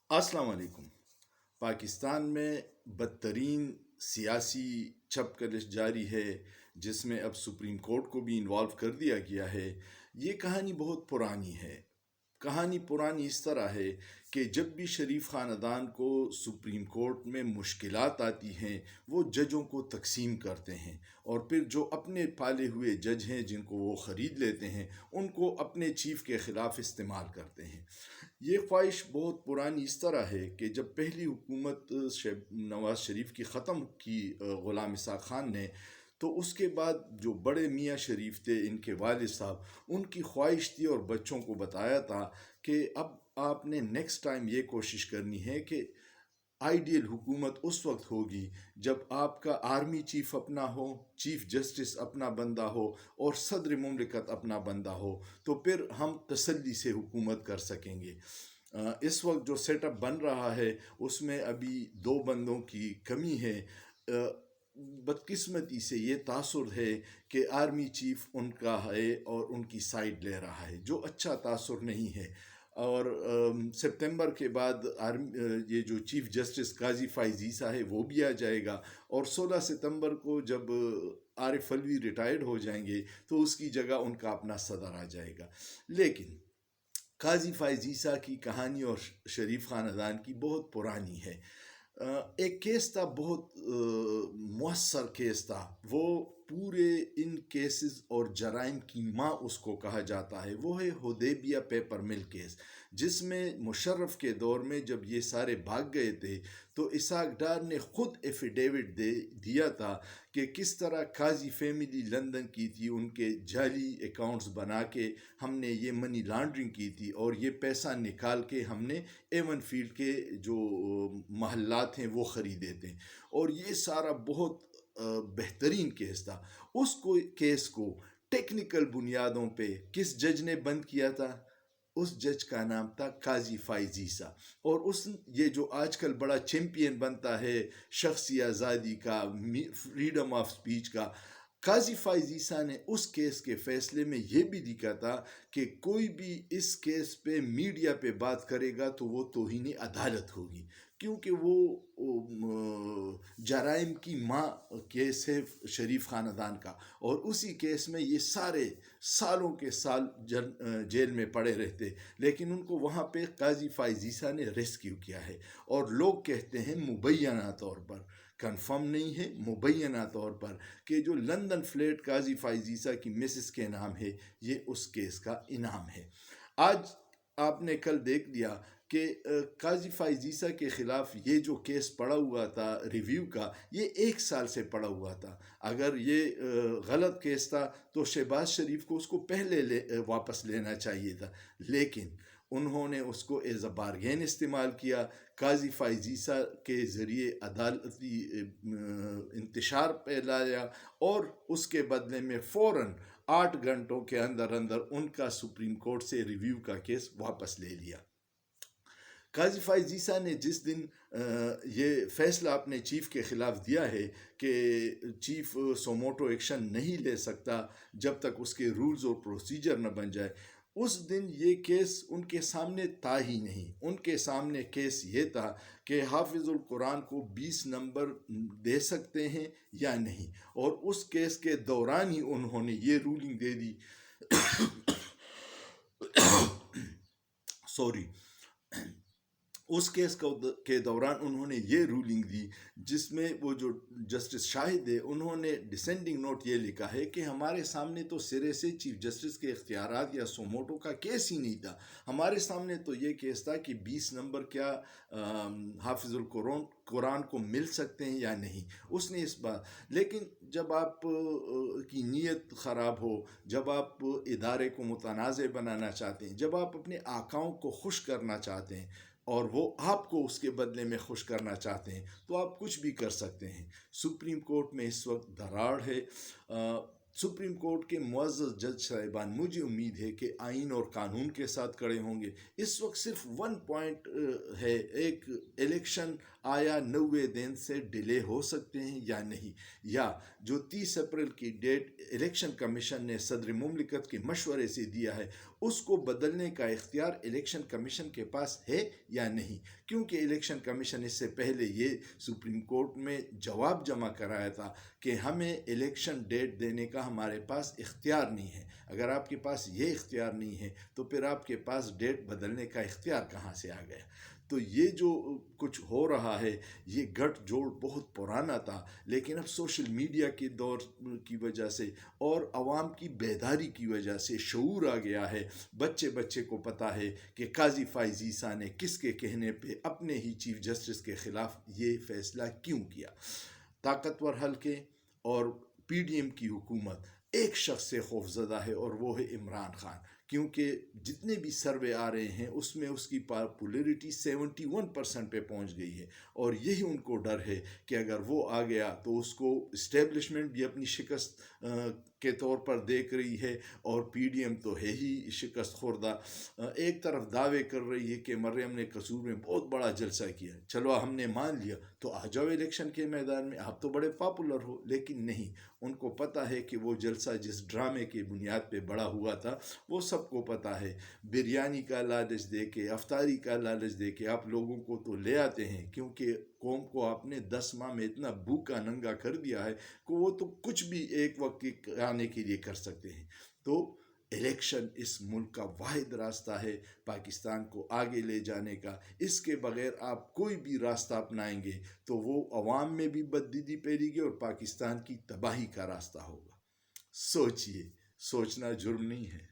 अस्सलाम वालेकुम। पाकिस्तान में बदतरीन सियासी छपकलिश जारी है, जिसमें अब सुप्रीम कोर्ट को भी इन्वॉल्व कर दिया गया है। ये कहानी बहुत पुरानी है। कहानी पुरानी इस तरह है कि जब भी शरीफ ख़ानदान को सुप्रीम कोर्ट में मुश्किलात आती हैं, वो जजों को तकसीम करते हैं और फिर जो अपने पाले हुए जज हैं जिनको वो ख़रीद लेते हैं, उनको अपने चीफ़ के ख़िलाफ़ इस्तेमाल करते हैं। ये ख्वाहिश बहुत पुरानी इस तरह है कि जब पहली हुकूमत नवाज़ शरीफ की ख़त्म की ग़ुलाम इसाक़ ख़ान ने, तो उसके बाद जो बड़े मियाँ शरीफ थे, इनके वालिद साहब, उनकी ख्वाहिश थी और बच्चों को बताया था कि अब आपने नेक्स्ट टाइम ये कोशिश करनी है कि आइडियल हुकूमत उस वक्त होगी जब आपका आर्मी चीफ अपना हो, चीफ जस्टिस अपना बंदा हो और सदर मुमलिकत अपना बंदा हो, तो फिर हम तसल्ली से हुकूमत कर सकेंगे। इस वक्त जो सेटअप बन रहा है उसमें अभी दो बंदों की कमी है। बदकिस्मती से ये तासुर है कि आर्मी चीफ उनका है और उनकी साइड ले रहा है, जो अच्छा तासुर नहीं है। और सितंबर के बाद ये जो चीफ जस्टिस काजी फ़ाइज़ ईसा है वो भी आ जाएगा, और 16 सितंबर को जब आरिफ अलवी रिटायर्ड हो जाएंगे तो उसकी जगह उनका अपना सदर आ जाएगा। लेकिन काजी फ़ाइज़ ईसा की कहानी और शरीफ ख़ानदान की बहुत पुरानी है। एक केस था, बहुत मुअस्सर केस था। वो पूरे इन केसेस और जराइम की माँ उसको कहा जाता है। वो है हुदैबिया पेपर मिल केस, जिसमें मुशर्रफ के दौर में जब ये सारे भाग गए थे तो इसाक डार ने खुद एफिडेविट दिया था कि किस तरह काजी फैमिली लंदन की थी, उनके जाली अकाउंट्स बना के हमने ये मनी लॉन्ड्रिंग की थी और ये पैसा निकाल के हमने एवन फील्ड के जो महल्लात हैं वो ख़रीदे थे। और ये सारा बहुत बेहतरीन केस था। केस को टेक्निकल बुनियादों पे किस जज ने बंद किया था? उस जज का नाम था काजी फ़ाइज़ ईसा। और उस ये जो आजकल बड़ा चैम्पियन बनता है शख्सी आज़ादी का, फ्रीडम ऑफ स्पीच का, काजी फ़ाइज़ ईसा ने उस केस के फैसले में ये भी लिखा था कि कोई भी इस केस पे मीडिया पे बात करेगा तो वो तौहीन अदालत होगी, क्योंकि वो जराइम की माँ केस है शरीफ ख़ानदान का। और उसी केस में ये सारे सालों के साल जेल में पड़े रहते, लेकिन उनको वहाँ पे काजी फ़ाइज़ ईसा ने रेस्क्यू किया है। और लोग कहते हैं मुबैना तौर पर, कंफर्म नहीं है, मुबैना तौर पर, कि जो लंदन फ्लैट काजी फ़ाइज़ ईसा की मिसेस के नाम है, ये उस केस का इनाम है। आज आपने कल देख लिया कि काजी फ़ाइज़ ईसा के ख़िलाफ़ ये जो केस पड़ा हुआ था रिव्यू का, ये 1 साल से पड़ा हुआ था। अगर ये गलत केस था तो शहबाज शरीफ को उसको पहले वापस लेना चाहिए था, लेकिन उन्होंने उसको एज अ बारगेन इस्तेमाल किया। काजी फ़ाइज़ ईसा के ज़रिए अदालती इंतशार फैलाया और उसके बदले में फ़ौरन 8 घंटों के अंदर अंदर उनका सुप्रीम कोर्ट से रिव्यू का केस वापस ले लिया। काजी फ़ाइज़ ईसा ने जिस दिन ये फैसला अपने चीफ़ के ख़िलाफ़ दिया है कि चीफ़ सोमोटो एक्शन नहीं ले सकता जब तक उसके रूल्स और प्रोसीजर न बन जाए, उस दिन ये केस उनके सामने था ही नहीं। उनके सामने केस ये था कि हाफिज़ुल कुरान को 20 नंबर दे सकते हैं या नहीं, और उस केस के दौरान ही उन्होंने ये रूलिंग दे दी सॉरी उस केस के दौरान उन्होंने ये रूलिंग दी जिसमें वो जो जस्टिस शाहिद है, उन्होंने डिसेंडिंग नोट ये लिखा है कि हमारे सामने तो सिरे से चीफ जस्टिस के इख्तियारात या सोमोटो का केस ही नहीं था। हमारे सामने तो ये केस था कि 20 नंबर क्या हाफिज़ुल कुरान को मिल सकते हैं या नहीं। उसने इस बात, लेकिन जब आप की नीयत ख़राब हो, जब आप इदारे को मुतनाज़ बनाना चाहते हैं, जब आप अपने आकाओं को खुश करना चाहते हैं और वो आपको उसके बदले में खुश करना चाहते हैं, तो आप कुछ भी कर सकते हैं। सुप्रीम कोर्ट में इस वक्त दरार है। सुप्रीम कोर्ट के मुअज़्ज़ज़ जज साहिबान, मुझे उम्मीद है कि आइन और कानून के साथ खड़े होंगे। इस वक्त सिर्फ 1 पॉइंट है, एक इलेक्शन आया 90 दिन से डिले हो सकते हैं या नहीं, या जो 30 अप्रैल की डेट इलेक्शन कमीशन ने सदर मुमलिकत के मशवरे से दिया है اس کو بدلنے کا اختیار الیکشن کمیشن کے پاس ہے یا نہیں، کیونکہ الیکشن کمیشن اس سے پہلے یہ سپریم کورٹ میں جواب جمع کرایا تھا کہ ہمیں الیکشن ڈیٹ دینے کا ہمارے پاس اختیار نہیں ہے۔ اگر آپ کے پاس یہ اختیار نہیں ہے تو پھر آپ کے پاس ڈیٹ بدلنے کا اختیار کہاں سے آ گیا؟ تو یہ جو کچھ ہو رہا ہے یہ گٹھ جوڑ بہت پرانا تھا، لیکن اب سوشل میڈیا کے دور کی وجہ سے اور عوام کی بیداری کی وجہ سے شعور آ گیا ہے۔ بچے کو پتہ ہے کہ قاضی فائز عیسیٰ نے کس کے کہنے پہ اپنے ہی چیف جسٹس کے خلاف یہ فیصلہ کیوں کیا۔ طاقتور حلقے اور پی ڈی ایم کی حکومت ایک شخص سے خوفزدہ ہے اور وہ ہے عمران خان، کیونکہ جتنے بھی سروے آ رہے ہیں اس میں اس کی پاپولیرٹی 71% پہ پہنچ گئی ہے، اور یہی ان کو ڈر ہے کہ اگر وہ آ گیا تو اس کو اسٹیبلشمنٹ بھی اپنی شکست کے طور پر دیکھ رہی ہے، اور پی ڈی ایم تو ہے ہی شکست خوردہ۔ ایک طرف دعوے کر رہی ہے کہ مریم نے قصور میں بہت بڑا جلسہ کیا، چلو ہم نے مان لیا تو آ جاؤ الیکشن کے میدان میں، آپ تو بڑے پاپولر ہو، لیکن نہیں، ان کو پتہ ہے کہ وہ جلسہ جس ڈرامے کی بنیاد پہ بڑا ہوا تھا وہ سب کو پتہ ہے۔ بریانی کا لالچ دے کے، افطاری کا لالچ دے کے آپ لوگوں کو تو لے آتے ہیں، کیونکہ قوم کو آپ نے 10 ماہ میں اتنا بھوکا ننگا کر دیا ہے کہ وہ تو کچھ بھی ایک وقت کے کھانے کے لیے کر سکتے ہیں۔ تو الیکشن اس ملک کا واحد راستہ ہے پاکستان کو آگے لے جانے کا۔ اس کے بغیر آپ کوئی بھی راستہ اپنائیں گے تو وہ عوام میں بھی بددیدی پھیلے گی اور پاکستان کی تباہی کا راستہ ہوگا۔ سوچئے، سوچنا جرم نہیں ہے۔